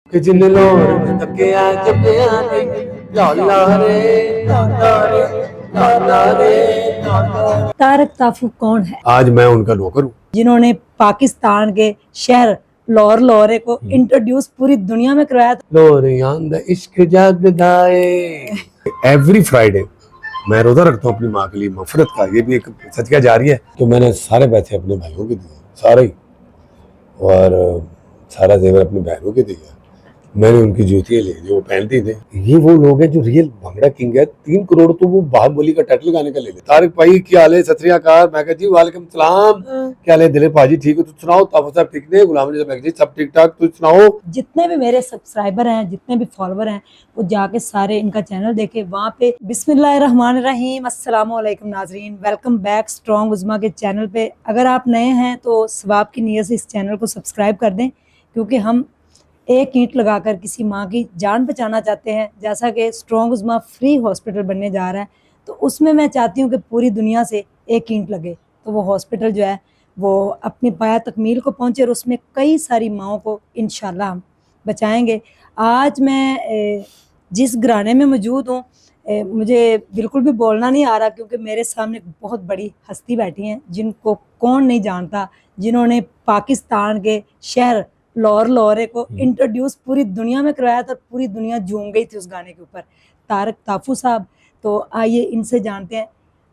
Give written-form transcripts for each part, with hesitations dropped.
कि जिन लोर में तके आ जब आने लौला रे लौला रे लौला रे लौला। तारक ताफू कौन है? आज मैं उनका नौकर हूँ, जिन्होंने पाकिस्तान के शहर लाहौर लोरे को इंट्रोड्यूस पूरी दुनिया में करवाया था। लोरियां दा इश्क जगदाए। एवरी फ्राइडे मैं रोजा रखता हूँ अपनी माँ के लिए मफरत का, ये भी एक सदका जारी है। तो मैंने सारे पैसे अपने भाइयों के दिए, सारे ही, और सारा जेवर अपनी बहनों के दिया। मैंने उनकी जूतियां ली जो वो पहनती थे। ये वो लोग हैं जो रियल भंगड़ा किंग है। 3 करोड़ तो वो बाहुबली का टाइटल लगाने का ले ले। तारिक भाई क्या हाल है? सत श्री अकाल। मैं कहा जी वालेकुम सलाम। क्या हाल है दिलीप भाजी? ठीक है, तू सुनाओ? ताफा साहब ठीक ने? गुलाम जी सब ठीक ठाक, तू सुनाओ? जितने भी मेरे सब्सक्राइबर हैं, जितने भी फॉलोवर हैं, वो जाके सारे इनका चैनल देखे। वहाँ पे बिस्मिल्लाहिर्रहमानिर्रहीम, अस्सलाम वालेकुम नाजरीन, वेलकम बैक स्ट्रॉन्ग उज़्मा के चैनल पे। अगर आप नए हैं तो सवाब की नीयत से इस चैनल को सब्सक्राइब कर दें, क्योंकि हम एक ईंट लगाकर किसी माँ की जान बचाना चाहते हैं। जैसा कि स्ट्रॉन्ग उज़्मा फ्री हॉस्पिटल बनने जा रहा है, तो उसमें मैं चाहती हूँ कि पूरी दुनिया से एक ईंट लगे, तो वो हॉस्पिटल जो है वो अपनी पाया तकमील को पहुँचे और उसमें कई सारी माँओं को इंशाल्लाह हम बचाएंगे। आज मैं जिस घराने में मौजूद हूँ, मुझे बिल्कुल भी बोलना नहीं आ रहा, क्योंकि मेरे सामने बहुत बड़ी हस्ती बैठी हैं जिनको कौन नहीं जानता, जिन्होंने पाकिस्तान के शहर लाहौर लोरे को इंट्रोड्यूस पूरी दुनिया में करवाया था। पूरी दुनिया झूम गई थी उस गाने के ऊपर, तारक ताफू साहब। तो आइए इनसे जानते हैं।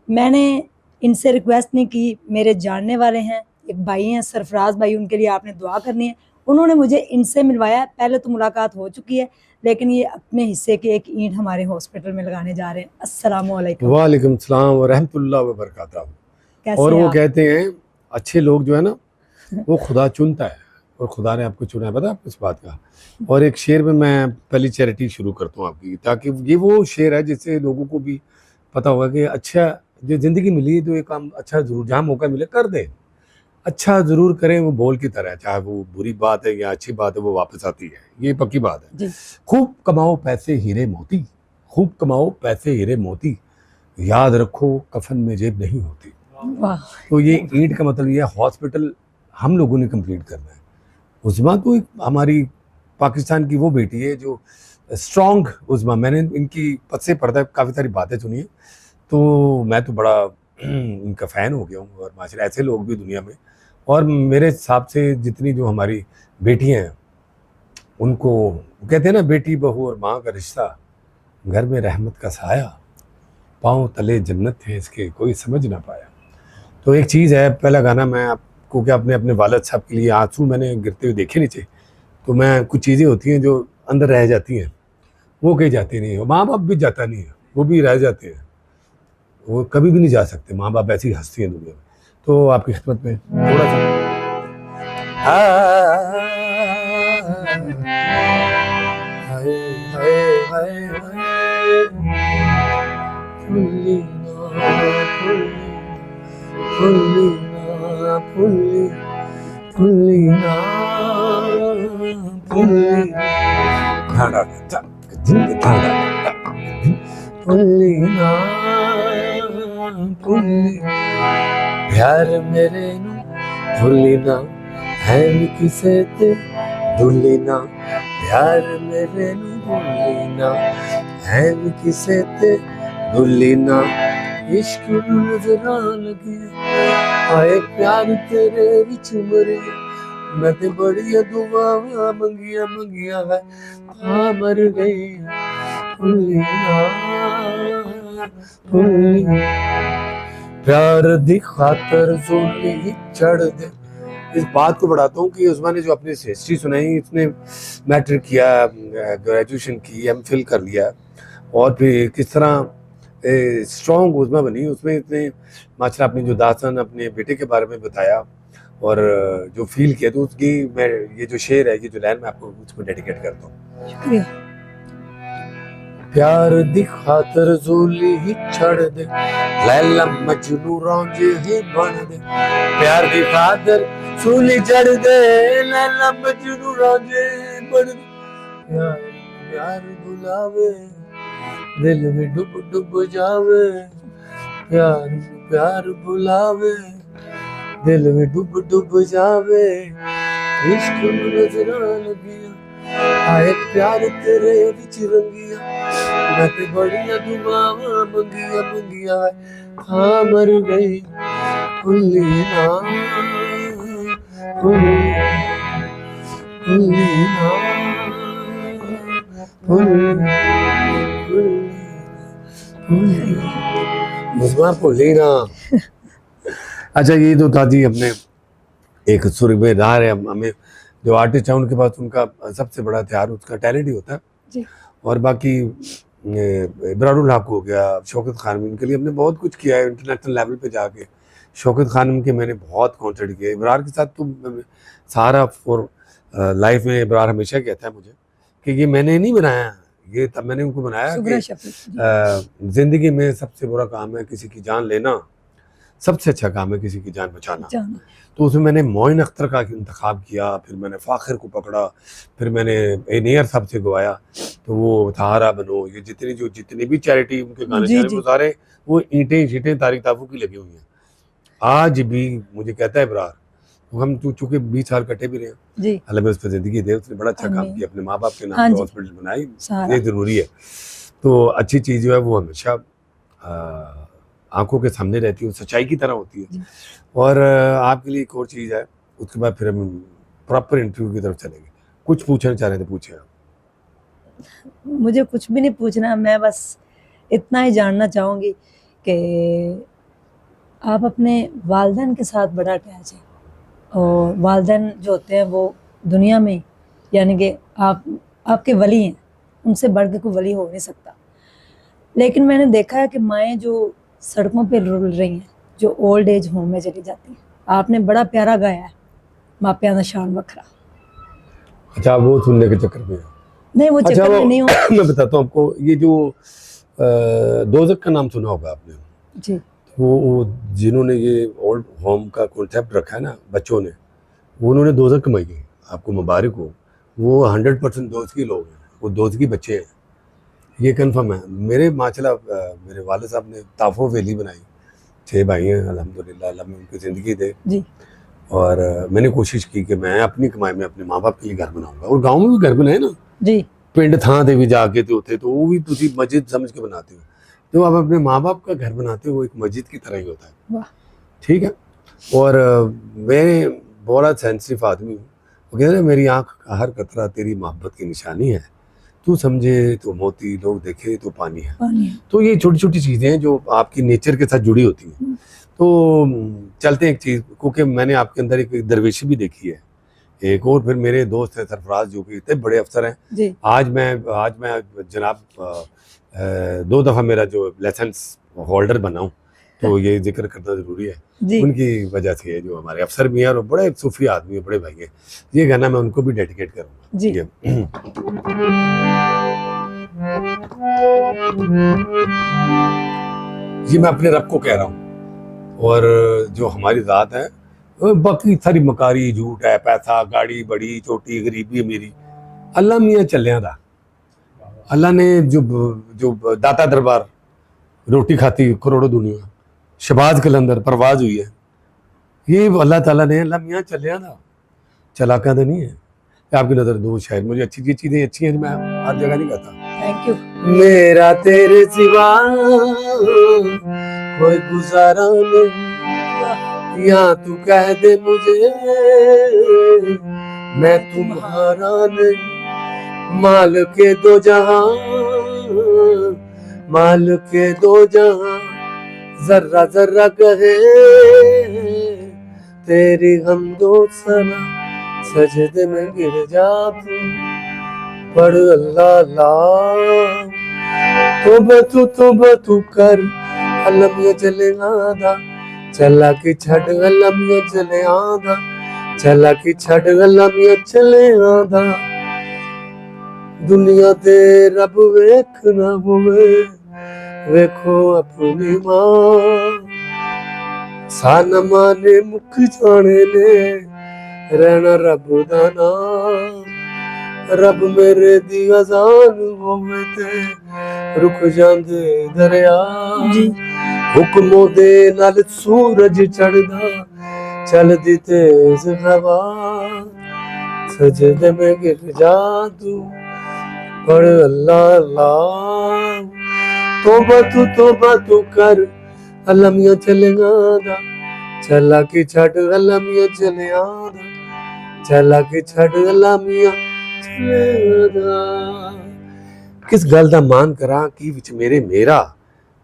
मैंने इनसे रिक्वेस्ट नहीं की, मेरे जानने वाले हैं, एक भाई हैं सरफराज भाई, उनके लिए आपने दुआ करनी है। उन्होंने मुझे इनसे मिलवाया। पहले तो मुलाकात हो चुकी है, लेकिन ये अपने हिस्से की एक ईंट हमारे हॉस्पिटल में लगाने जा रहे हैं। अस्सलाम वालेकुम। वालेकुम सलाम व रहमतुल्लाह व बरकातहू। और वो कहते हैं अच्छे लोग जो है ना वो खुदा चुनता है, और खुदा ने आपको चुना है, पता है आपको इस बात का। और एक शेर में मैं पहली चैरिटी शुरू करता हूँ आपकी, ताकि ये वो शेर है जिससे लोगों को भी पता होगा कि अच्छा जो ज़िंदगी मिली तो एक काम अच्छा ज़रूर, जहाँ मौका मिले कर दे, अच्छा ज़रूर करें। वो बोल की तरह, चाहे वो बुरी बात है या अच्छी बात है, वो वापस आती है, ये पक्की बात है। खूब कमाओ पैसे हीरे मोती, खूब कमाओ पैसे हीरे मोती, याद रखो कफन में जेब नहीं होती। तो ये ईंट का मतलब ये हॉस्पिटल हम लोगों ने कंप्लीट करना है। उज़्मा तो एक हमारी पाकिस्तान की वो बेटी है जो स्ट्रॉन्ग उज़्मा, मैंने इनकी पद से पर्दा काफ़ी सारी बातें सुनी है, तो मैं तो बड़ा इनका फ़ैन हो गया हूँ। और माशाल्लाह ऐसे लोग भी दुनिया में, और मेरे हिसाब से जितनी जो हमारी बेटियाँ हैं उनको कहते हैं ना, बेटी बहू और माँ का रिश्ता, घर में रहमत का साया, पाँव तले जन्नत है इसके कोई समझ ना पाया। तो एक चीज़ है, पहला गाना मैं आपको क्या अपने अपने वालिद साहब के लिए, आंसू मैंने गिरते हुए देखे नीचे, तो मैं कुछ चीज़ें होती हैं जो अंदर रह जाती हैं, वो कहीं जाती नहीं है। माँ बाप भी जाता नहीं है, वो भी रह जाते हैं, वो कभी भी नहीं जा सकते। माँ बाप ऐसी हस्ती है दुनिया में। तो आपकी खिदमत में थोड़ा सा प्यार मेरे नू भूली ना है किसे ते भूली ना, प्यार मेरे नू भूली ना है किसे ते भूली ना, इश्क नजरा लगी आए प्यार तेरे विच मरे, मैं ते बड़ी दुआवां मंगिया मंगिया है आ मर गई भूली ना भूली। प्यार दी खातर ज़ोली चढ़ दे। इस बात को बढ़ाता हूँ कि उज़्मा ने जो अपनी हिस्ट्री सुनाई, इसने मैट्रिक किया, ग्रेजुएशन की, एमफिल कर लिया, और फिर किस तरह स्ट्रॉन्ग उज़्मा बनी। उसमें इतने माशाल्लाह अपनी जो दास्तान अपने बेटे के बारे में बताया और जो फील किया, तो उसकी मैं ये जो शेर है, ये जो लाइन मैं आपको उसको डेडिकेट करता हूँ। शुक्रिया। प्यार दी खातर ज़ोली ही छड़ दे, लैला मजनू रांझे ही बन दे, प्यार दी खातर ज़ोली चढ़ दे, लैला मजनू रांझे बन दे, प्यार प्यार बुलावे दिल में डूब डूब जावे, प्यार प्यार बुलावे दिल में डूब डूब जावे, इश्क नजरा लगिया आए प्यार तेरे विच रंगिया मैं ते बड़िया दुआवां मंगिया मंगिया था मर गई भुल्ली ना भुल्ली भुल्ली ना भुल्ली ना। अच्छा ये तो था जी अपने एक सुर में दार है। हमें जो आर्टिस्ट है उनके पास उनका सबसे बड़ा हथियार उसका टैलेंट ही होता है जी। और बाकी इब्रारुल हक हो गया, शौकत खानम, इनके लिए हमने बहुत कुछ किया है इंटरनेशनल लेवल पे जाके। शौकत खानम के मैंने बहुत कॉन्सर्ट किए, इब्रार के साथ तो सहारा फॉर लाइफ में इब्रार हमेशा कहता है मुझे कि ये मैंने नहीं बनाया, ये तब मैंने उनको बनाया कि जिंदगी में सबसे बुरा काम है किसी की जान लेना, सबसे अच्छा काम है किसी की जान बचाना। तो उसमें मैंने मोइन अख्तर का इंतखाब किया, फिर मैंने फ़ाखिर को पकड़ा, फिर मैंने एनियर साहब से गवाया, तो वो सहारा बनो, ये जितनी भी चैरिटी उनके गाने चले वो सारे वो ईंटें तारीख ताफू की लगी हुई हैं। आज भी मुझे कहता है इब्रार, तो हम चूंकि 20 साल कटे भी रहे हैं, अल्लाह में उस पर ज़िंदगी दे, उसने बड़ा अच्छा काम किया, अपने माँ बाप के नाम पर हॉस्पिटल बनाई, ये ज़रूरी है। तो अच्छी चीज़ जो है वो हमेशा आंखों के सामने रहती है, सच्चाई की तरह होती है। और आपके लिए एक और चीज़ है, उसके बाद फिर हम प्रॉपर इंटरव्यू की तरफ चलेंगे। कुछ पूछना चाह रहे थे, पूछे आप। मुझे कुछ भी नहीं पूछना, मैं बस इतना ही जानना चाहूँगी कि आप अपने वालिदैन के साथ बड़ा अटैच है और वालिदैन जो होते हैं वो दुनिया में यानी कि आपके वली हैं, उनसे बढ़ के कोई वली हो नहीं सकता। लेकिन मैंने देखा है कि माएँ जो सड़कों पे रुल रही हैं, जो ओल्ड एज होम में चली जाती हैं, आपने बड़ा प्यारा गाया है मापिया दा शान वखरा। अच्छा वो सुनने के चक्कर में नहीं, वो चक्कर में नहीं हूँ। मैं बताता हूँ आपको, ये जो दोज़ख का नाम सुना होगा आपने जी। वो जिन्होंने ये ओल्ड होम का कॉन्सेप्ट रखा है ना बच्चों ने, वो उन्होंने दोज़ख कमाई है, आपको मुबारक हो। वो 100% दोज़खी लोग हैं, वो दोज़खी बच्चे हैं, ये कन्फर्म है। मेरे माशाल्लाह मेरे वाले साहब ने ताफो वैली बनाई, 6 भाई हैं अल्हम्दुलिल्लाह, अल्लाह में उनकी ज़िंदगी दे जी। और मैंने कोशिश की कि मैं अपनी कमाई में अपने माँ बाप के लिए घर बनाऊंगा, और गाँव में भी घर बनाए ना जी, पिंड थां दे भी जाके तो होते, तो वो भी तुसी मस्जिद समझ के बनाते हो, तो आप अपने माँ बाप का घर बनाते हो, वो एक मस्जिद की तरह ही होता है, ठीक है। और मैं बहुत सेंसिटिव आदमी हूँ, वो कहते हैं मेरी आँख का हर कतरा तेरी मोहब्बत की निशानी है, तू समझे तो मोती, लोग देखे तो पानी है। तो ये छोटी छोटी चीज़ें हैं जो आपकी नेचर के साथ जुड़ी होती हैं। तो चलते हैं एक चीज़, क्योंकि मैंने आपके अंदर एक दरवेशी भी देखी है, एक और फिर मेरे दोस्त है सरफराज जो कि इतने बड़े अफसर हैं जी। आज मैं जनाब 2 दफ़ा मेरा जो लाइसेंस होल्डर बना हूँ, तो ये जिक्र करना ज़रूरी है, उनकी वजह से है, जो हमारे अफसर भी हैं और बड़े सूफी आदमी है, बड़े भाई हैं। ये गाना मैं उनको भी डेडिकेट करूँगा जी। ये मैं अपने रब को कह रहा हूँ, और जो हमारी ज़ात है बाकी सारी मकारी झूठ है, पैसा गाड़ी बड़ी छोटी गरीबी अमीरी, अल्लाह मियाँ चलिया दा, अल्लाह ने जो दाता दरबार रोटी खाती करोड़ों दुनिया, शबाज कलंदर परवाज हुई है, ये अल्लाह ताला ने अल्लाह मियाँ चलिया दा, चलाका तो नहीं है। आपकी नज़र दो शायद मुझे ये चीज़ें अच्छी हैं, मैं हर जगह नहीं कहता। Thank you. मेरा तेरे सिवा कोई गुजारा नहीं, या तू कह दे मुझे मैं तुम्हारा नहीं, माल के दो जहां जर्रा जर्रा कहे तेरी हम दो सना, सजदे में गिर जा तू पढ़ अल्लाह अल्लाह, तोबा तू कर अलमिया चले आधा, चला की छड़ अलमिया चले आधा, चला की छड़ अलमिया चले आधा, दुनिया दे रब वेखना होवे वेखो अपनी मां, सान माने मुख जाने ने रहना रब दा नाम, रब मेरे दी अजान होवे ते रुक जांदे दरिया जी, हुक्मों दे नाल सूरज चढ़दा चलदी तेज हवा, सजदे में गिर जा तू, पढ़ अल्लाह अल्लाह, तोबा तू कर, अलमिया चलेगा दा, चला के छड़ अलमिया चलेगा दा, चला के छड़ अलमिया चलेगा दा। किस गल दा मान करा कि विच मेरे मेरा,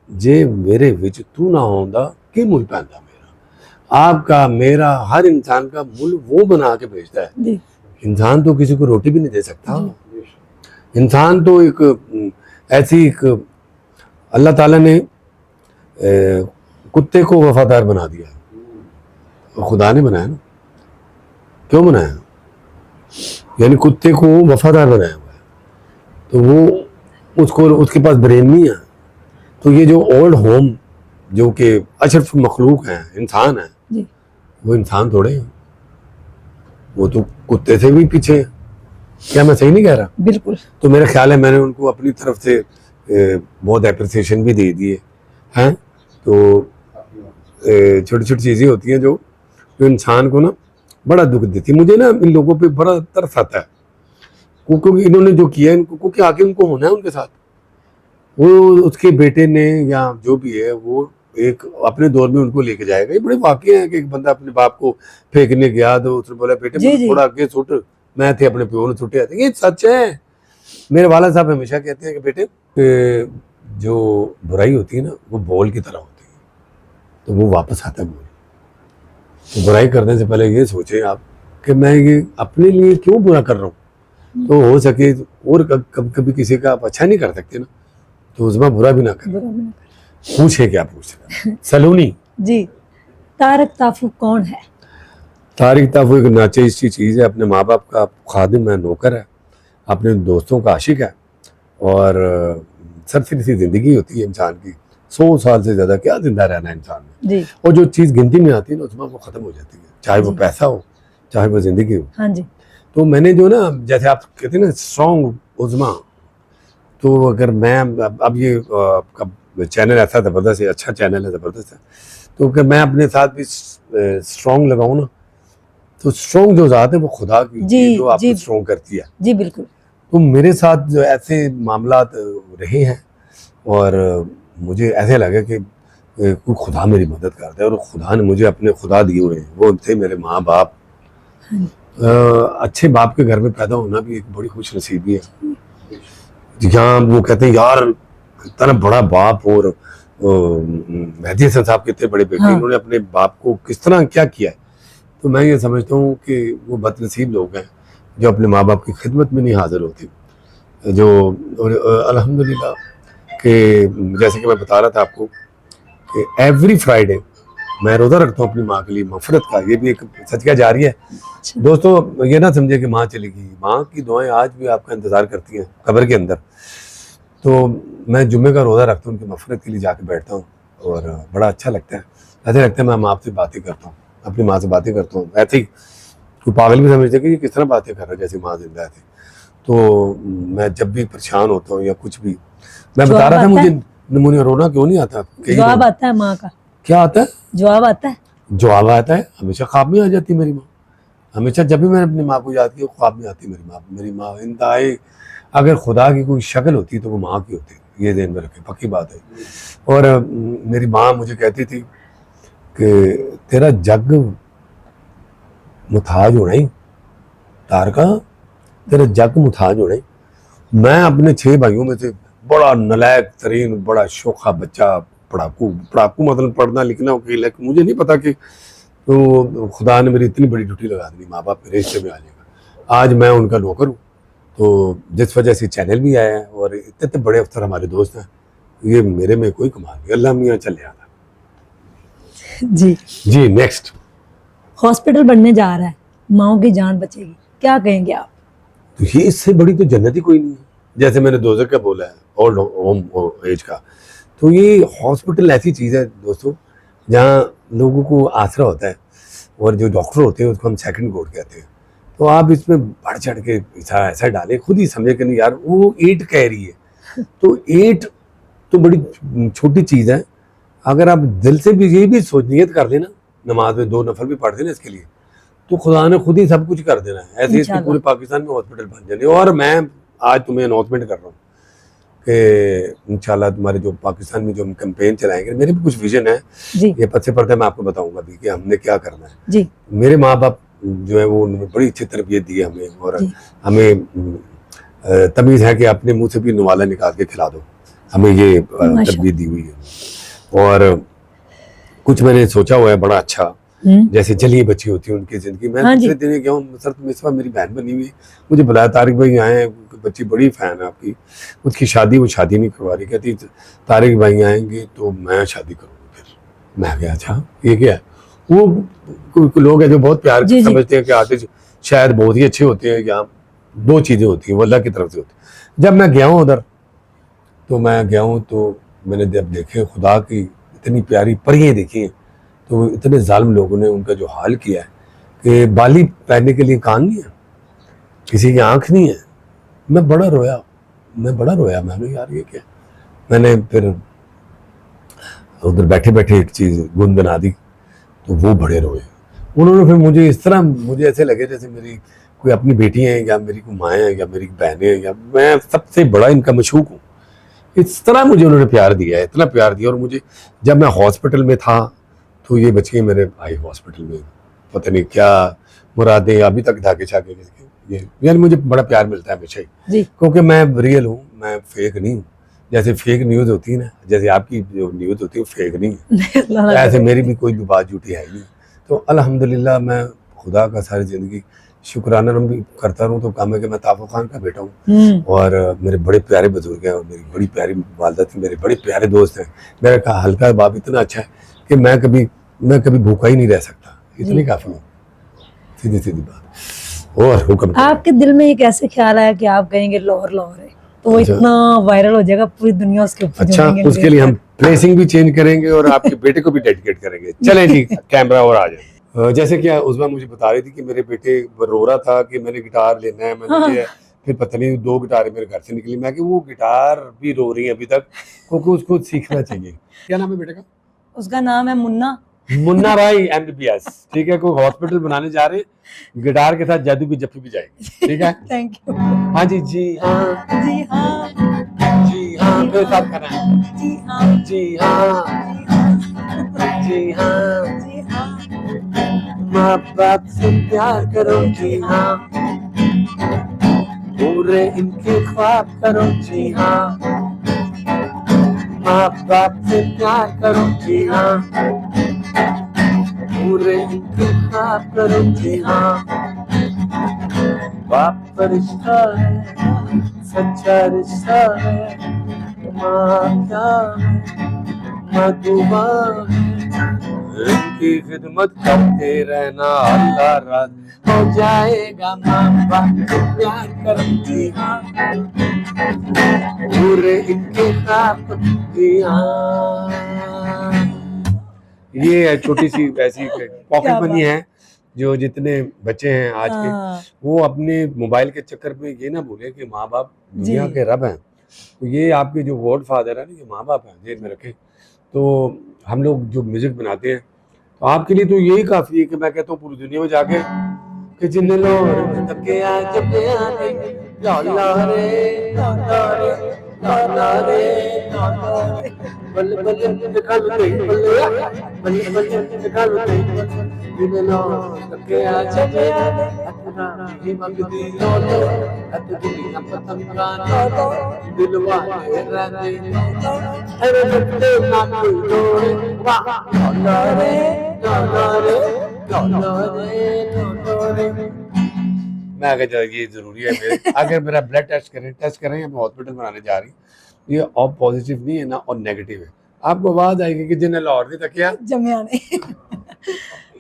जे मेरे विच तू ना होंदा कि मुल पैंदा मेरा। आपका मेरा हर इंसान का मुल वो बना के भेजता है। इंसान तो किसी को रोटी भी नहीं दे सकता। इंसान तो एक ऐसी एक अल्लाह ताला ने कुत्ते को वफादार बना दिया, और खुदा ने बनाया ना, क्यों बनाया? यानी कुत्ते को वफादार बनाया हुआ है, तो वो उसको उसके पास ब्रेन नहीं है। तो ये जो ओल्ड होम जो कि अशरफ मखलूक हैं, इंसान है, वो इंसान थोड़े हैं, वो तो कुत्ते से भी पीछे है। क्या मैं सही नहीं कह रहा? बिल्कुल। तो मेरा ख्याल है मैंने उनको अपनी तरफ से बहुत एप्रिसिएशन भी दे दिए हैं। तो छोटी छोटी चीज़ें होती हैं जो इंसान को ना बड़ा दुख देती है। मुझे ना इन लोगों पे बड़ा तरस आता है, क्योंकि इन्होंने जो किया है इनको, क्योंकि आगे उनको होना है उनके साथ। वो उसके बेटे ने या जो भी है वो एक अपने दौर में उनको लेके जाएगा। ये बड़े वाकये हैं कि एक बंदा अपने बाप को फेंकने गया तो उसने बोला बेटे मुझे थोड़ा आगे सुट, मैं थे अपने प्यो ने छुटे आते। ये सच है। मेरे वाला साहब हमेशा कहते हैं कि बेटे जो बुराई होती है ना वो बॉल की तरह होती है, तो वो वापस आता है बॉल। तो बुराई करने से पहले ये सोचें आप कि मैं ये अपने लिए क्यों बुरा कर रहा हूँ। तो हो सके और कभी किसी का आप अच्छा नहीं कर सकते ना, तो उसमें बुरा भी ना करें। पूछे क्या पूछ रहे? सलूनी जी। तारिक ताफू कौन है? तारिक ताफू एक नाचेज़ी चीज़ है, अपने माँ बाप का खादिम है, नौकर है, अपने दोस्तों का आशिक है, और सरसरी सी जिंदगी होती है इंसान की। 100 साल से ज़्यादा क्या जिंदा रहना है इंसान ने। और जो चीज़ गिनती में आती है ना उसमें वो ख़त्म हो जाती है, चाहे वो पैसा हो चाहे वो ज़िंदगी हो। हाँ जी। तो मैंने जो ना, जैसे आप कहते हैं ना स्ट्रॉन्ग उज़्मा, तो अगर मैं अब ये आपका चैनल ऐसा ज़बरदस्त है, अच्छा चैनल है, ज़बरदस्त है, तो अगर मैं अपने साथ भी स्ट्रॉन्ग लगाऊँ ना, तो स्ट्रॉन्ग जो ज़ात है वो खुदा की जो आपको स्ट्रॉन्ग करती है। जी बिल्कुल। तो मेरे साथ जो ऐसे मामलात रहे हैं, और मुझे ऐसे लगे कि कोई खुदा मेरी मदद करता है, और खुदा ने मुझे अपने खुदा दिए हुए हैं, वो थे मेरे माँ बाप। अच्छे बाप के घर में पैदा होना भी एक बड़ी खुश नसीबी है। जहाँ वो कहते हैं यार इतना बड़ा बाप, और मेहदी हसन साहब कितने बड़े बेटे, इन्होंने अपने बाप को किस तरह क्या किया है। तो मैं ये समझता हूँ कि वो बदनसीब लोग हैं जो अपने माँ बाप की खिदमत में नहीं हाजिर होते। जो अल्हम्दुलिल्लाह कि जैसे कि मैं बता रहा था आपको कि एवरी फ्राइडे मैं रोज़ा रखता हूँ अपनी माँ के लिए मफ़रत का। ये भी एक सदका जारी है। दोस्तों ये ना समझे कि माँ चली गई, माँ की दुआएं आज भी आपका इंतज़ार करती हैं कब्र के अंदर। तो मैं जुम्मे का रोज़ा रखता हूँ, उनकी मफ़रत के लिए जाके बैठता हूँ, और बड़ा अच्छा लगता है। ऐसे लगता है मैं आपसे बातें करता हूँ, अपनी माँ से बातें करता हूँ। ऐसे ही कोई पागल भी समझते कि ये किस तरह बातें कर रहा है जैसे माँ जिंदा थी। तो मैं जब भी परेशान होता हूँ या कुछ भी, मैं बता रहा था मुझे रोना क्यों नहीं आता। जवाब आता है माँ का। क्या आता है? जवाब आता है। जवाब आता है, हमेशा ख्वाब में आ जाती मेरी माँ। हमेशा जब भी मैंने अपनी माँ को याद किया ख्वाब में आती मेरी माँ। मेरी माँ इंतहाई, अगर खुदा की कोई शक्ल होती तो वो माँ की होती, ये ध्यान में रखे, पक्की बात है। और मेरी माँ मुझे कहती थी कि तेरा जग मुथाज होना ही तारका, तेरा जग मुथाज होना ही। मैं अपने 6 भाइयों में से बड़ा नलायक तरीन, बड़ा शोखा बच्चा, पढ़ाकू मतलब पढ़ना लिखना वकील है। मुझे नहीं पता कि तो खुदा ने मेरी इतनी बड़ी ड्यूटी लगा दी, माँ बाप मेरे हिस्से में आ जाएगा। आज मैं उनका नौकर हूँ, तो जिस वजह से चैनल भी आया है, और इतने बड़े अफसर हमारे दोस्त हैं, ये मेरे में कोई कमाल नहीं। अल्लाह मियाँ चल जाता। जी नेक्स्ट। हॉस्पिटल बनने जा रहा है, माओ की जान बचेगी, क्या कहेंगे आप? तो ये इससे बड़ी तो जन्नत ही कोई नहीं है। जैसे मैंने दोज़ख का बोला है, ओल्ड होम एज का, तो ये हॉस्पिटल ऐसी चीज़ है दोस्तों जहाँ लोगों को आसरा होता है, और जो डॉक्टर होते हैं उसको हम सेकंड गोड कहते हैं। तो आप इसमें बढ़ चढ़ के ऐसा डालें, खुद ही समझे कि नहीं यार वो 8 कह रही है, तो 8 तो बड़ी छोटी चीज़ है। अगर आप दिल से भी ये भी सोच नियत कर लेना, नमाज में 2 नफल भी पढ़ देना इसके लिए, तो खुदा ने खुद ही सब कुछ कर देना है। ऐसे ही इंशाल्लाह। पूरे पाकिस्तान में हॉस्पिटल बन जाने। और मैं आज तुम्हें अनाउंसमेंट कर रहा हूँ कि इंशाल्लाह तुम्हारे जो पाकिस्तान में जो हम कैंपेन चलाएंगे, मेरे भी कुछ विजन है, जी ये पत्ते पर्दे मैं आपको बताऊंगा अभी कि हमने क्या करना है। जी मेरे माँ बाप जो है वो उन्होंने बड़ी अच्छी तरबियत दी है हमें, और जी। हमें तमीज़ है कि अपने मुंह से भी नवाला निकाल के खिला दो, हमें ये माशाल्लाह। तरबियत दी हुई है। और कुछ मैंने सोचा हुआ है बड़ा अच्छा, जैसे जलिए बच्ची होती है उनकी ज़िंदगी। मैं हाँ जी। पिछले दिन गया हूँ सर, इस बार मेरी बहन बनी हुई है, मुझे बुलाया, तारिक भाई आए हैं, बच्ची बड़ी फ़ैन है आपकी, उसकी शादी वो शादी नहीं करवा रही, कहती तारिक भाई आएंगे तो मैं शादी करूँगी। फिर मैं गया, अच्छा ये क्या है। वो कोई लोग हैं जो बहुत प्यार जी, जी। समझते हैं कि आतिश शायद बहुत ही अच्छे होते हैं, या दो चीज़ें होती हैं, वो अल्लाह की तरफ से होती है। जब मैं गया हूँ उधर, तो मैं गया हूँ तो मैंने जब देखे खुदा की इतनी प्यारी परियां देखी हैं, तो इतने जालिम लोगों ने उनका जो हाल किया है कि बाली पहनने के लिए कान नहीं है, किसी की आंख नहीं है। मैं बड़ा रोया, मैंने यार ये क्या। मैंने फिर उधर बैठे बैठे एक चीज़ गुनगुना दी, तो वो बड़े रोए। उन्होंने फिर मुझे इस तरह, मुझे ऐसे लगे जैसे मेरी कोई अपनी बेटी है, या मेरी कोई माएँ हैं, या मेरी बहनें हैं, या मैं सबसे बड़ा इनका मशहूक हूँ। इस तरह मुझे उन्होंने प्यार दिया है, इतना प्यार दिया। और मुझे जब मैं हॉस्पिटल में था तो ये बच्चे मेरे भाई हॉस्पिटल में, पता नहीं क्या मुरादें अभी तक धागे छाके ये, यानी मुझे बड़ा प्यार मिलता है हमेशा ही, जी क्योंकि मैं रियल हूँ, मैं फेक नहीं हूँ। जैसे फेक न्यूज़ होती है ना, जैसे आपकी जो न्यूज़ होती है वो फेक नहीं है, अल्लाह ना ऐसे करे। मेरी भी कोई भी बात झूठी है नहीं। तो अल्हम्दुलिल्लाह मैं खुदा का सारी ज़िंदगी शुक्राना भी करता रहूँ तो काम है कि मैं ताफ़ो खान का बेटा हूँ, और मेरे बड़े प्यारे बुजुर्ग हैं, और मेरी बड़ी प्यारी वालदा थी, मेरे बड़े प्यारे दोस्त हैं। मेरा कहा हल्का बाप इतना अच्छा है कि मैं कभी भूखा ही नहीं रह सकता, इतनी जी। काफ़ी है, सीधी सीधी बात। और हुक्म करें। आपके दिल में एक ऐसे ख्याल आया कि आप कहेंगे लाहौर लाहौर है, तो वो अच्छा। इतना वायरल हो जाएगा, पूरी दुनिया उसके ऊपर अच्छा, जुड़ेंगे उसके लिए हम प्लेसिंग भी चेंज करेंगे और आपके बेटे को भी डेडिकेट करेंगे। चलें जी, कैमरा और आ जाए। जैसे कि उस मुझे बता रही थी कि मेरे बेटे रो रहा था कि मैंने गिटार लेना है, मैंने ये है। फिर पता नहीं 2 गिटारें मेरे घर से निकली। मैं कि वो गिटार भी रो रही है अभी तक, क्योंकि उसको सीखना चाहिए। क्या नाम है बेटे का? उसका नाम है मुन्ना। मुन्ना भाई MBBS, ठीक है। कोई हॉस्पिटल बनाने जा रहे, गिटार के साथ जादू की जफ्फी भी जाएगी, ठीक है। Thank you. हाँ जी, जी हाँ, जी हाँ जी हाँ, मेरे साथ करना है। जी हाँ जी हाँ, जी हाँ, जी हाँ माँ बाप से प्यार करो, जी हाँ, पूरे इनके ख्वाब करो, जी हाँ, माँ बाप से प्यार करो, जी हाँ, पूरे इनके ख्वाब करो, जी हाँ। बाप का रिश्ता है, सच्चा रिश्ता है, माँ क्या है, माँ दुआ है, इनकी खिदमत करते रहना, अल्लाह राज हो जाएगा। माँ बाप को प्यार करती हाँ, पूरे इनके साथ ये है छोटी सी ऐसी पॉकेट मनी है जो जितने बच्चे हैं आज के, वो अपने मोबाइल के चक्कर में ये ना भूले कि माँ बाप दुनिया के रब हैं। तो ये आपके जो गॉड फादर है ना, ये माँ बाप हैं, जेब में रखे। तो हम लोग जो म्यूजिक बनाते हैं, तो आपके लिए तो यही काफ़ी है कि मैं कहता हूँ पूरी दुनिया में जाके कि जिन लोग तके आ जब आने लाला रे लाला रे लाला रे लाला रे बल बल निकाल दे बल बल निकाल दे जिन लोग तके आ जब आने अतना ही मगदी लोलो अत दुनिया पतंगा लोलो दिल वाले रहते अरे लगते ना कोई रोए वाह लाला रे लाला रे लाला रे लाला रे। मैं आगे जा, ये जरूरी है मेरे अगर मेरा ब्लड टेस्ट करें मैं हॉस्पिटल बनाने जा रही हूँ, ये और पॉजिटिव नहीं है ना और नेगेटिव है। आपको आवाज आएगी कि जिन्हें लाहौर नहीं तकिया जमिया ने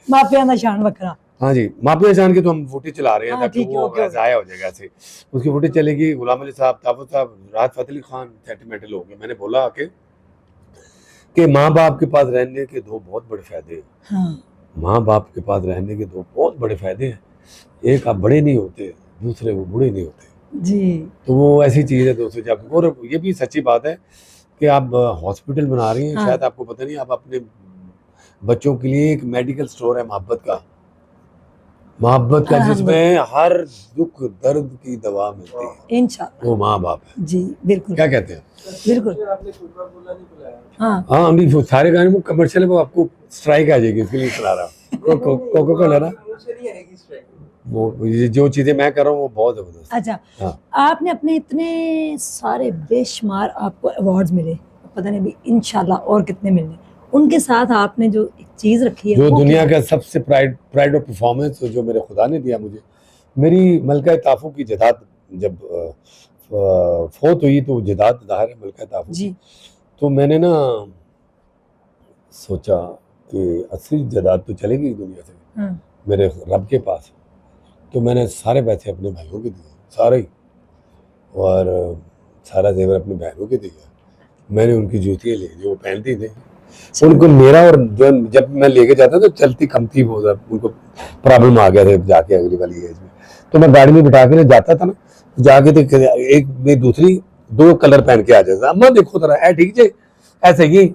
मापिया का शान बकरा। हाँ जी, मापिया जान के तो हम फुटेज चला रहे हैं ताकि ठीक है, वो ओके, ज़ाया हो जाएगा ऐसे। उसकी फुटेज चलेगी, गुलाम अली साहब, ताफत साहब, राहत फ़तेह अली खान सेंटिमेंटल हो गए। मैंने बोला कि माँ बाप के पास रहने के दो बहुत बड़े फायदे हैं। हाँ माँ बाप के पास रहने के दो बहुत बड़े फायदे हैं। एक, आप बड़े नहीं होते, दूसरे वो बूढ़े नहीं होते जी। तो वो ऐसी चीज़ है दोस्तों। जब और ये भी सच्ची बात है कि आप हॉस्पिटल बना रही हैं, शायद आपको पता नहीं, आप अपने बच्चों के लिए एक मेडिकल स्टोर है मोहब्बत का, मोहब्बत का जिसमें हर दुख दर्द की दवा मिलती है, इंशाल्लाह वो माँ बाप है। जी बिल्कुल क्या कहते हैं? बिल्कुल हाँ हाँ अभी वो सारे गाने वो कमर्शियल है, वो आपको स्ट्राइक आ जाएगी, इसके लिए चला रहा हूँ। कोको कोला ना, वो ये जो चीजें मैं कर रहा हूँ वो बहुत जबरदस्त। अच्छा हाँ आपने अपने इतने सारे बेशुमार आपको अवार्ड्स मिले, पता नहीं अभी इंशाल्लाह और कितने मिलने, उनके साथ आपने जो एक चीज रखी है जो वो दुनिया क्या का सबसे प्राइड ऑफ परफॉर्मेंस जो मेरे खुदा ने दिया मुझे, मेरी मलका ताफू की जदाद जब फौत हुई तो जदाद ज़ाहिर है मलका ताफू है? जी तो मैंने ना सोचा कि असली जदाद तो चलेगी ही दुनिया से हाँ, मेरे रब के पास, तो मैंने सारे पैसे अपने भाइयों के दिए, सारे ही, और सारा जेवर अपनी बहनों के दिया। मैंने उनकी जूतियाँ ली जो वो पहनती थी, उनको मेरा, और जो जब मैं लेके जाता तो चलती कम थी, वो उनको प्रॉब्लम आ गया था जाके अगली वाली एज में, तो मैं गाड़ी में बिठा के ना जाता था ना, जाके तो एक में दूसरी दो कलर पहन के आ जाता, अम्मा देखो जरा ऐ ठीक है ऐसे ही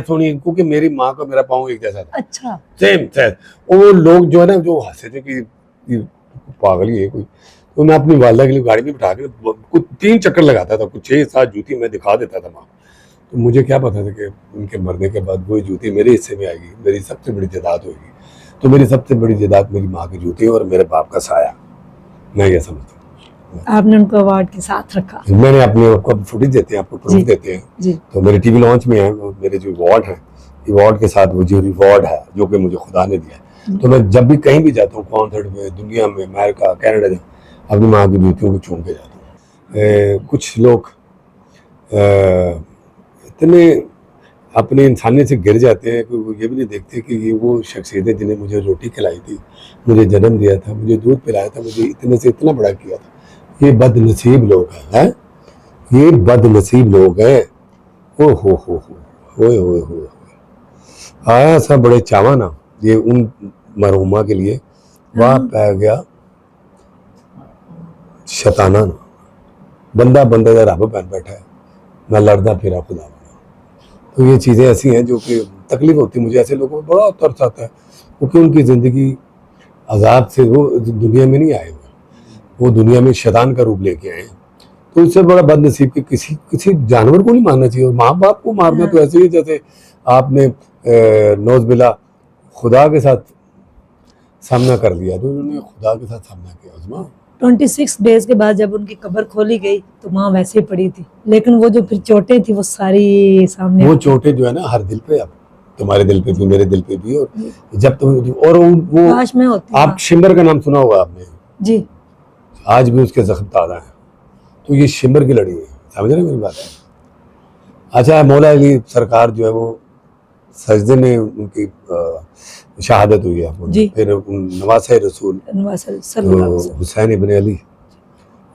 सुनी, क्योंकि मेरी माँ को मेरा पाँव एक जैसा था, अच्छा सेम सेम। वो लोग जो है ना जो हंसे थे कि ये पागल ही है कोई, तो मैं अपनी वालदा के लिए गाड़ी में बिठा के कुछ 3 चक्कर लगाता था, कुछ 6-7 जूती मैं दिखा देता था माँ। तो मुझे क्या पता था कि उनके मरने के बाद वही जूती मेरे हिस्से में आएगी, मेरी सबसे बड़ी जायदाद होगी। तो मेरी सबसे बड़ी जायदाद मेरी माँ की जूती और मेरे बाप का साया, मैं ये समझता हूँ। आपने उनको अवार्ड के साथ रखा? मैंने अपने आपको फुटेज देते हैं, आपको प्रूफ जी। देते हैं, जी तो मेरे टीवी लॉन्च में है वो मेरे जो अवार्ड है, अवार्ड के साथ वो जो रिवॉर्ड है जो कि मुझे खुदा ने दिया है, तो मैं जब भी कहीं भी जाता हूँ, कॉन्सर्ट में, दुनिया में, अमेरिका, कनाडा, अपनी माँ की जूतियों को चूम के जाता हूँ। कुछ लोग इतने अपने इंसानियत से गिर जाते हैं कि वो ये भी नहीं देखते कि ये वो शख्सियतें जिन्हें मुझे रोटी खिलाई थी, मुझे जन्म दिया था, मुझे दूध पिलाया था, मुझे इतने से इतना बड़ा किया था, ये बदनसीब लोग हैं, ये बदनसीब लोग हैं। ओ हो आया सा बड़े चावा ना ये उन मरहुमा के लिए, वाह पै गया शताना ना, बंदा बंदे का रब बन बैठा है, मैं लड़दा फिरा खुदा बना। तो ये चीज़ें ऐसी हैं जो कि तकलीफ होती है मुझे, ऐसे लोगों को बड़ा तरस आता है, क्योंकि उनकी ज़िंदगी अजाब से वो दुनिया में नहीं आए हुए, वो दुनिया में शैतान का रूप लेके आए हैं। तो इससे बड़ा बदनसीब कि किसी जानवर को नहीं मारना चाहिए, और माँ बाप को मारना तो ऐसे ही जैसे आपने नौज बिला खुदा के साथ सामना कर लिया, तो उन्होंने खुदा के साथ सामना किया। उस्मा 26 डेज के बाद जब उनकी कब्र खोली गई तो माँ वैसे ही पड़ी थी, लेकिन वो जो फिर चोटें थी वो सारी सामने वो चोटें जो है ना हर दिल पे, अब तुम्हारे दिल पे भी, मेरे दिल पे भी, और जब तुम और वो काश में होती। आप शिमर का नाम सुना होगा आपने जी आज भी उसके जख्म ताज़ा है, तो ये शिमर की लड़ी है, समझ रहे मेरी बात है। अच्छा मौला अली सरकार जो है वो सजदे में उनकी शहादत हुई है, जी। फिर नवासे रसूल सल्लल्लाहु हुसैन इब्न अली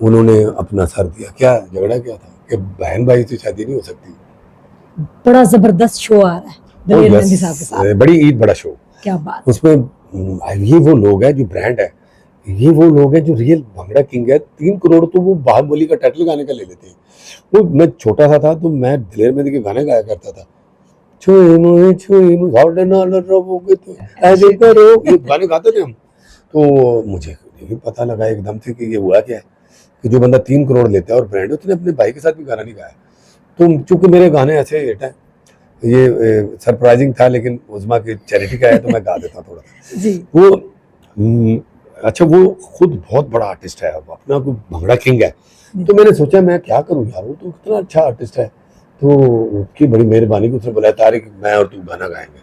उन्होंने अपना सर दिया। क्या झगड़ा क्या था कि बहन भाई से शादी नहीं हो सकती, बड़ा जबरदस्त शो आ रहा है दलेर बस, मेहंदी साहब के साथ, बड़ी ईद बड़ा शो, क्या बात। उसमें ये वो लोग हैं जो ब्रांड है, ये वो लोग हैं जो रियल भंगड़ा किंग है। 3 करोड़ तो वो बाहुबली का टाइटल गाने का ले लेते हैं। वो मैं छोटा सा था तो मैं दलेर मेहंदी के गाने गाया करता था, छुई मुझे घाटे नाल रहोगे तो ऐसे करो, ये गाने गाते थे हम। तो मुझे नहीं पता लगा एकदम से कि ये हुआ क्या है कि जो बंदा 3 करोड़ लेता है और ब्रांड, उसने अपने भाई के साथ भी गाना नहीं गाया। तो चूंकि मेरे गाने ऐसे हिट हैं, ये सरप्राइजिंग था, लेकिन उज़मा की चैरिटी का है तो मैं गा देता थोड़ा जी। वो अच्छा वो खुद बहुत बड़ा आर्टिस्ट है, अपना कोई भंगड़ा किंग है, तो मैंने सोचा मैं क्या करूं यार, वो तो कितना अच्छा आर्टिस्ट है। तो उसकी बड़ी मेहरबानी की उसने बुलाया, तारिक मैं और तू गाना गाएंगे।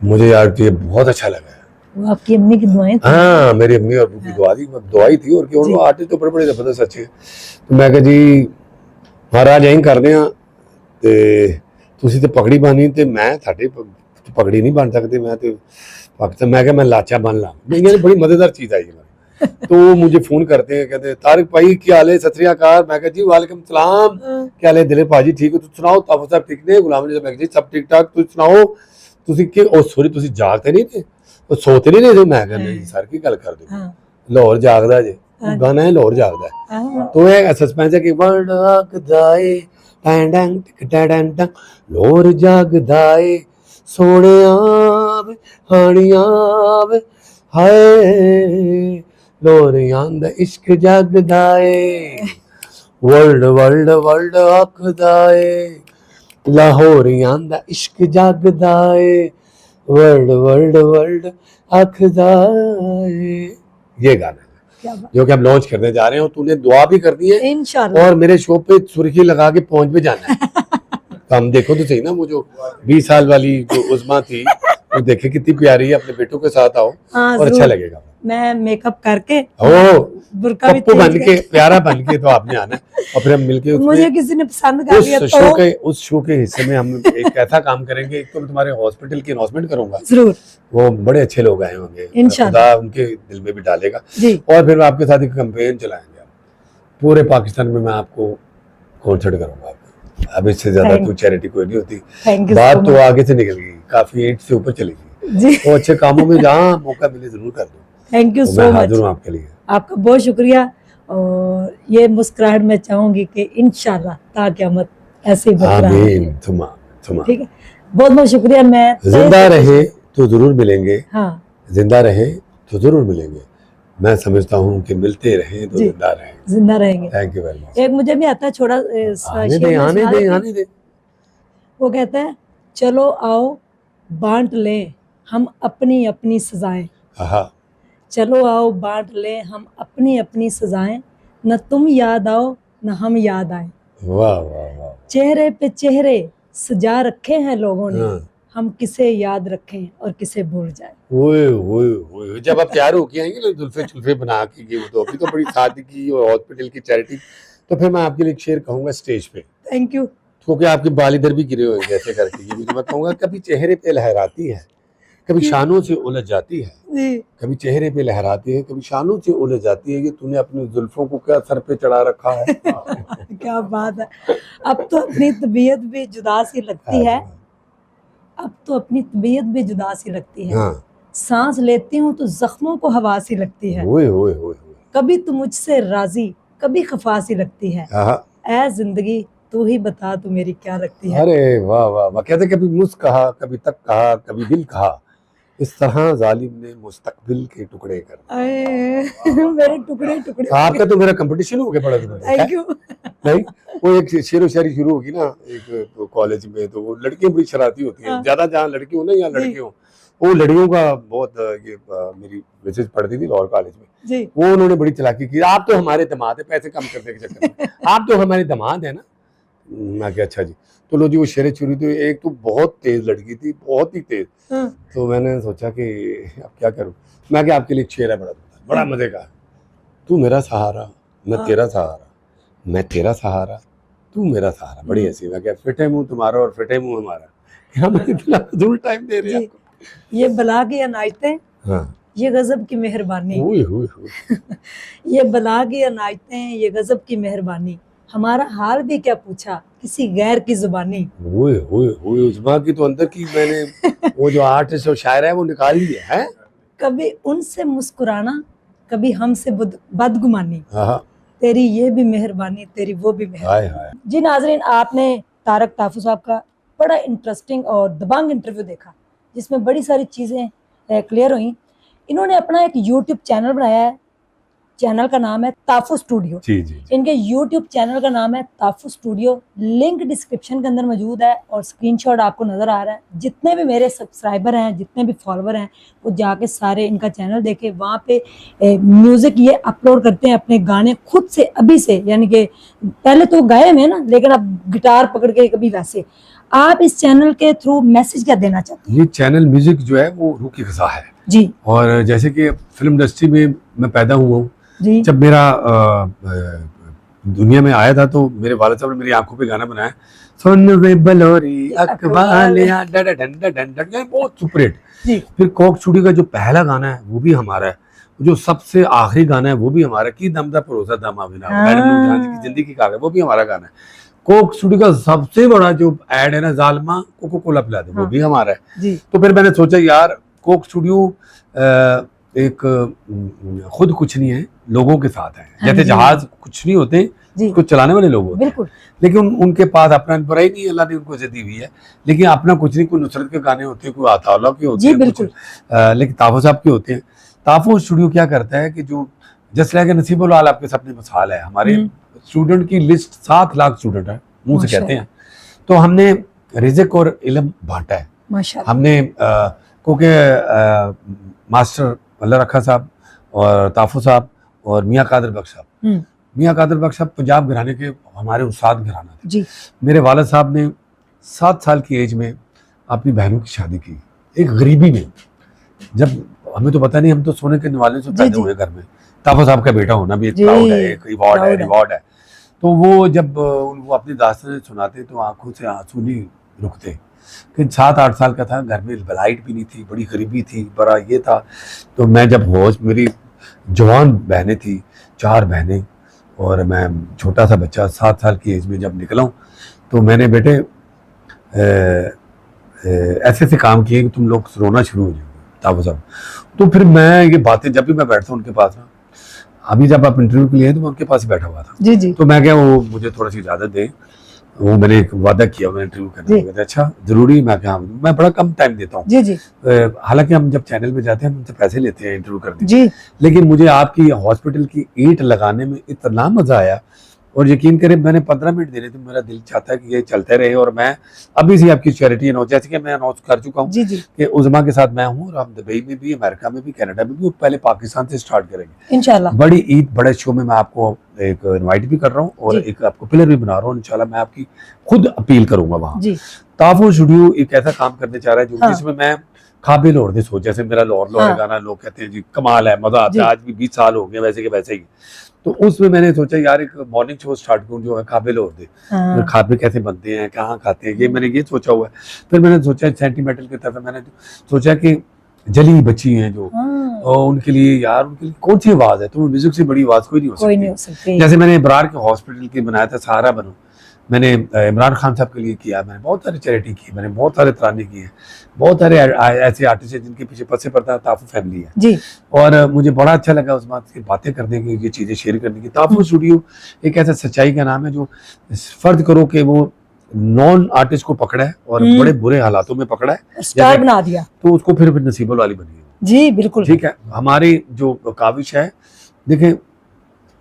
मुझे यार ये बहुत अच्छा लगा है। वो आपकी अम्मी की दुआएं थी? हाँ मेरी अम्मी और अबू की दुआई थी, और वो आर्टिस्ट तो बड़े बड़े जबरदस्त अच्छे। तो मैं कहा जी महाराज यहीं करते हैं, तो ਤੁਸੀਂ ਤੇ पगड़ी बानी तो मैं साड़ी पगड़ी नहीं बन सकती, मैं तो पाकिस्तान, मैं क्या मैं लाचा बन ला। ये बड़ी मजेदार चीज़ आई है। तो मुझे फ़ोन करते हैं, कहते तारिक भाई क्या हाल है, सत श्री अकाल। मैं कहा जी वालेकुम सलाम, क्या हाल है दिलीप भाजी, ठीक हो, तुम सुनाओ तब सब ठीक ने, गुलाम ने जी सब ठीक ठाक, तुम सुनाओ ਤੁਸੀਂ ਕਿ ਉਹ ਸੋਰੀ ਤੁਸੀਂ ਜਾਗਦੇ ਨਹੀਂ ਤੇ ਉਹ ਸੋਤੇ ਨਹੀਂ ਰਹੇ। ਮੈਂ ਕਹਿੰਦਾ ਜੀ ਸਰ ਕੀ ਗੱਲ ਕਰਦੇ ਹੋ, ਲਾਹੌਰ ਜਾਗਦਾ ਜੇ ਗਾਣਾ ਹੈ ਲਾਹੌਰ ਜਾਗਦਾ ਹੈ। तो ਇਹ ਸਸਪੈਂਸ ਹੈ ਕਿ ਵਰਡ ਆਗਦਾ ਏ ਟੈਂ ਟੈਂ ਟਿਕ ਟੈਂ ਟੈਂ ਟੈਂ ਲਾਹੌਰ ਜਾਗਦਾ ਏ ਸੋਹਣਿਆ ਵੇ ਹਾਣੀਆਂ ਵੇ हाय लोरियां दा इश्क जागदा ए वर्ल्ड वर्ल्ड वर्ल्ड आखदा ए लाहौरियां दा इश्क जागदा ए वर्ल्ड वर्ल्ड वर्ल्ड आखदा ए। ये गाना क्या बात, जो कि हम लॉन्च करने जा रहे हैं, और तूने दुआ भी कर दी है इंशाल्लाह। और मेरे शो पे सुर्खी लगा के पहुंच भी जाना है। तो हम देखो तो सही ना, वो जो 20 साल वाली जो उस्मा थी वो देखे कितनी प्यारी है, अपने बेटों के साथ आओ हाँ, और अच्छा जरूर। लगेगा। मैं मेकअप करके ओ बुर्का भी पप्पू तेज बन के प्यारा बन के तो आपने आना है, और फिर हम मिलके मुझे किसी ने पसंद कर लिया उस शो के हिस्से में हम एक ऐसा काम करेंगे। एक तो मैं तुम्हारे हॉस्पिटल की अनाउंसमेंट करूंगा, जरूर वो बड़े अच्छे लोग आए होंगे, इंशाल्लाह। खुदा उनके दिल में भी डालेगा। जी, और फिर आपके साथ एक कैंपेन चलाएंगे, पूरे पाकिस्तान में मैं आपको कॉन्सर्ट करूंगा। अब इससे ज्यादा Thank- तो चैरिटी कोई नहीं होती। थैंक यू बात सो तो मच। आगे से निकल गई, काफी एज से ऊपर चली गई। जी, तो अच्छे कामों में जहाँ मौका मिले जरूर कर दो। थैंक यू तो सो मैं मच, हाजिर हूँ आपके लिए। आपका बहुत शुक्रिया। और ये मुस्कुराहट मैं चाहूंगी कि इंशाल्लाह ता क़यामत ऐसे ही बरकरार रहे। आमीन थुमा थुमा। ठीक है, बहुत बहुत शुक्रिया। मैं जिंदा रहे तो जरूर मिलेंगे, हाँ जिंदा रहे तो जरूर मिलेंगे। मैं समझता हूँ कि मिलते रहे तो जी, जिंदा रहे। जिंदा रहेंगे। Thank you very much. एक मुझे भी आता है छोड़ा आने दे शेर आने सुना दे देती हूँ। आने दे। वो कहता है, चलो आओ बांट लें हम अपनी अपनी सजाएं, हाँ चलो आओ बांट लें हम अपनी अपनी सजाएं, न तुम याद आओ न हम याद आए, वाह वाह वाह। चेहरे पे चेहरे सजा रखे हैं लोगों ने, हाँ। हम किसे याद रखें और किसे भूल जाए। ओए ओए ओए, जब आप तैयार होके आएंगे ना जुल्फे चुल्फे बना के, ये वो तो अभी तो बड़ी शादी की और हॉस्पिटल की चैरिटी, तो फिर मैं आपके लिए एक शेर कहूंगा स्टेज पे, थैंक यू। क्योंकि आपके बाल इधर भी गिरे हुए हैं जैसे करके। ये भी तो मैं कहूंगा, कभी चेहरे पे लहराती है, कभी शानों से उलझ जाती है, जी, कभी चेहरे पे लहराती है, कभी शानों से उलझ जाती है, ये तूने अपनी जुल्फों को क्या सर पे चढ़ा रखा है। क्या बात है। अब तो अपनी तबीयत भी जुदा सी लगती है, अब तो अपनी तबीयत भी जुदा सी लगती है, हाँ। सांस लेती हूँ तो जख्मों को हवा सी लगती है, ओए ओए ओए ओए। कभी तू मुझसे राजी कभी खफा सी लगती है, हाँ। ऐ जिंदगी तू ही बता तू मेरी क्या लगती है। अरे वाह वाह वाह। कहते कभी मुस्क कहा, कभी तक कहा, कभी दिल कहा, इस तरह जालिम ने मुस्तकबिल के टुकड़े कर। मेरे टुकड़े टुकड़े। आपका तो मेरा कंपटीशन हो गया बड़ा जबरदस्त। Thank you. नहीं, वो एक शेर व शायरी शुरू होगी ना एक कॉलेज में, तो वो लड़कियां बड़ी शरारती होती हैं, हाँ। ज्यादा जहाँ लड़की हो ना या जी। लड़के हो, वो लड़कियों का बहुत ये मेरी मैसेज पढ़ती थी लाहौर कॉलेज में, जी, वो उन्होंने बड़ी चालाकी की, आप तो हमारे दामाद है, पैसे कम करने के चक्कर में आप तो हमारे दामाद है ना। मैं क्या अच्छा जी। तो लो जी, वो शेर शुरू थी, एक तो बहुत तेज लड़की थी, बहुत ही तेज। हाँ, तो मैंने सोचा कि अब क्या करूं, मैं क्या आपके लिए एक शेर है बड़ा मजे का। तू मेरा सहारा मैं हाँ। तेरा सहारा, मैं तेरा सहारा तू मेरा सहारा। बड़ी ऐसी मैं क्या फिटे मुंह तुम्हारा और फिटे मुंह हमारा, हम इतना फजूल टाइम दे रहे हैं जी, आपको। ये बला की अनायतें, हाँ। ये गजब की मेहरबानी, ओए होए होए। ये बला की अनायतें, ये गजब की मेहरबानी, हमारा हाल भी क्या पूछा किसी गैर की जुबानी। ओए होए होए, उस्मा की तो अंदर की मैंने वो जो आर्टिस्ट और शायर है वो निकाल ली है। कभी उनसे मुस्कुराना कभी हमसे बदगुमानी, हाँ। तेरी ये भी मेहरबानी तेरी वो भी मेहरबानी। हाय हाय। जी नाजरीन, आपने तारक ताफू साहब का बड़ा इंटरेस्टिंग और दबंग इंटरव्यू देखा, जिसमें बड़ी सारी चीज़ें क्लियर हुई। इन्होंने अपना एक यूट्यूब चैनल बनाया है, चैनल का नाम है ताफू स्टूडियो। जी जी। इनके यूट्यूब चैनल का नाम है ताफू स्टूडियो, लिंक डिस्क्रिप्शन के अंदर मौजूद है और स्क्रीनशॉट आपको नज़र आ रहा है। जितने भी मेरे सब्सक्राइबर हैं, जितने भी फॉलोअर हैं, वो जाके सारे इनका चैनल देखें। वहाँ पे म्यूज़िक ये अपलोड करते हैं अपने गाने खुद से, अभी से, यानी कि पहले तो गाए हुए हैं ना, लेकिन अब गिटार पकड़ के कभी वैसे। आप इस चैनल के थ्रू मैसेज क्या देना चाहते हैं? ये चैनल म्यूजिक जो है वो रूह की ग़िज़ा है जी और जैसे कि फिल्म इंडस्ट्री में मैं पैदा हुआ हूँ, जी, जब मेरा दुनिया में आया था तो मेरे वालिद साहब ने मेरी आंखों पे गाना बनाया, सुन वे बलोरी अकबालियां डड डन डन डन, ये बहुत सुपर हिट। जी, फिर कोक स्टूडियो का जो पहला गाना है वो भी हमारा है, जो सबसे आखिरी गाना है वो भी हमारा, की दमदा परोसा दम आविना मैडम नूरजहां जी की जिंदगी का, वो भी हमारा गाना है। कोक स्टूडियो का सबसे बड़ा जो एड है ना, जालमा कोको कोला पिला दे, वो भी हमारा है। जी, तो फिर मैंने सोचा यार कोक स्टूडियो एक खुद कुछ नहीं है, लोगों के साथ है। हाँ जैसे जी। जहाज कुछ नहीं होते, जी, उसको चलाने वाले लोग होते हैं, बिल्कुल, लेकिन उनके पास अपना बुराई नहीं, अल्लाह ने उनको इज्जत दी हुई है, लेकिन अपना कुछ नहीं। कोई नुसरत के गाने होते हैं, कोई आताउल्लाह के होते जी, हैं, बिल्कुल। लेकिन ताफू साहब के होते हैं। ताफो स्टूडियो क्या करता है कि जो जस्ट लाइक नसीबुल आल आपके सपने मिसाल है, हमारे स्टूडेंट की लिस्ट 7 लाख स्टूडेंट है, मुंह से कहते हैं। तो हमने रिज़्क और इल्म बांटा है माशाअल्लाह। हमने, क्योंकि मास्टर अल्लाह रखा साहब और ताफो साहब और मियाँ कादर बख्श साहब, मियाँ कादर बख्श साहब पंजाब घराने के हमारे उस्ताद घराना थे जी। मेरे वालिद साहब ने 7 साल की एज में अपनी बहनों की शादी की, एक गरीबी में। जब हमें तो पता नहीं, हम तो सोने के निवाले से पैदा हुए घर में। ताफो साहब का बेटा होना भी एक प्राउड है, एक रिवॉर्ड है। तो वो जब उनको अपनी दास्तान सुनाते तो आंखों से आंसू नहीं रुकते। कि 7-8 साल का था, घर में लाइट भी नहीं थी, बड़ी गरीबी थी, बड़ा ये था। तो मैं जब होश, मेरी जवान बहनें थी, 4 बहनें और मैं छोटा सा बच्चा 7 साल की एज में जब निकला हूँ, तो मैंने बेटे ऐसे काम किए कि तुम लोग रोना शुरू हो जाओगे ताफो साहब। तो फिर मैं ये बातें, जब भी मैं बैठता हूँ उनके पास ना, अभी जब आप इंटरव्यू के लिए तो मैं उनके पास ही बैठा हुआ था जी जी। तो मैं क्या, वो मुझे थोड़ा सी इजाजत दें, वो मैंने एक वादा किया उन्हें इंटरव्यू करने का। अच्छा जरूरी? मैं क्या, मैं बड़ा कम टाइम देता हूँ जी जी। हालांकि हम जब चैनल पे जाते हैं हम उनसे पैसे लेते हैं इंटरव्यू करने जी, लेकिन मुझे आपकी हॉस्पिटल की ईंट लगाने में इतना मजा आया, और यकीन करें मैंने 15 मिनट देने थे, मेरा दिल चाहता है कि ये चलते रहे। और मैं अभी से आपकी चैरिटी अनाउंस, जैसे कि मैं अनाउंस कर चुका हूँ जी जी, कि उज़मा के साथ मैं हूँ, और हम दुबई में भी, अमेरिका में भी, कनाडा में भी, पहले पाकिस्तान से स्टार्ट करेंगे इंशाल्लाह। बड़ी ईद बड़े शो में। मैं आपको एक इनवाइट भी कर रहा हूँ और जी। एक आपको पिलर भी बना रहा हूँ इंशाल्लाह। मैं आपकी खुद अपील करूंगा वहाँ। जी ताफो स्टूडियो एक ऐसा काम करने जा रहा है जो हाँ। जिसमें मैं काबिल और सोच, जैसे मेरा लाहौर हाँ। गाना लोग कहते हैं जी कमाल है, मजा जी। आता है, आज भी 20 साल हो गए वैसे के वैसे ही। तो उसमें मैंने सोचा यार एक मॉर्निंग शो स्टार्ट करूँ जो है काबिल और दे, हाँ। खाते कैसे बनते हैं, कहाँ खाते हैं, ये मैंने ये सोचा हुआ है। फिर मैंने सोचा सेंटिमेंटल की तरफ मैंने सोचा कि जली बच्ची हैं जो, हाँ। और उनके लिए यार, उनके लिए कौन सी आवाज है, तो म्यूजिक से बड़ी आवाज कोई नहीं हो कोई नहीं सकती। हो सकती। जैसे मैंने इमरान के हॉस्पिटल की बनाया था सहारा बनो, मैंने इमरान खान साहब के लिए किया, मैंने बहुत सारी चैरिटी की, मैंने बहुत सारे तराने किए, बहुत सारे ऐसे आर्टिस्ट हैं जिनके पीछे पसे पड़ता ताफो फैमिली है जी। और मुझे बड़ा अच्छा लगा उस बात की बातें करने की, ये चीज़ें शेयर करने की। ताफो स्टूडियो एक ऐसा सच्चाई का नाम है जो फर्ज करो कि वो नॉन आर्टिस्ट को पकड़ा है और बड़े बुरे हालातों में पकड़ा है, स्टार बना दिया, तो उसको फिर नसीबुल वाली बनी। जी बिल्कुल ठीक है, हमारी जो काविश है, देखें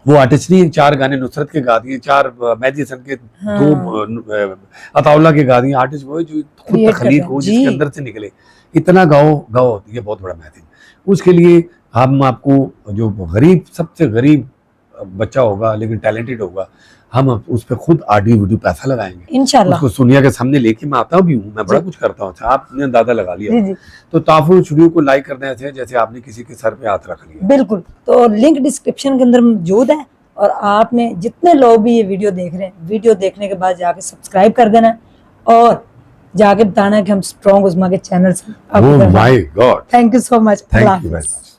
वो आर्टिस्ट नहीं, 4 गाने नुसरत के गा दिए, 4 मेहदी हसन के, हाँ। 2 अताउल्ला के गा दिए। आर्टिस्ट वो है जो खुद Create तखलीक करते हो, हैं, जिसके जी। अंदर से निकले। इतना गाओ, ये बहुत बड़ा महफिल। उसके लिए हम आपको, जो गरीब, सबसे गरीब बच्चा होगा लेकिन टैलेंटेड होगा, हम उस पर खुद ऑडियो वीडियो पैसा लगाएंगे इंशाल्लाह। उसको सुनिया के सामने लेके। मैं आता भी हूँ, मैं बड़ा जी। कुछ करता हूँ, अच्छा आपने अंदाजा लगा लिया। जी जी तो ताफो स्टूडियो को लाइक करने से जैसे आपने किसी के सर पे हाथ रख लिया। बिल्कुल। तो लिंक डिस्क्रिप्शन के अंदर मौजूद है, और आपने जितने लोग भी ये वीडियो देख रहे हैं, वीडियो देखने के बाद जाके सब्सक्राइब कर देना है और जाके बताना है कि हम स्ट्रॉन्ग उज़मा के चैनल से। Oh my God, thank you so much. Thank you very much.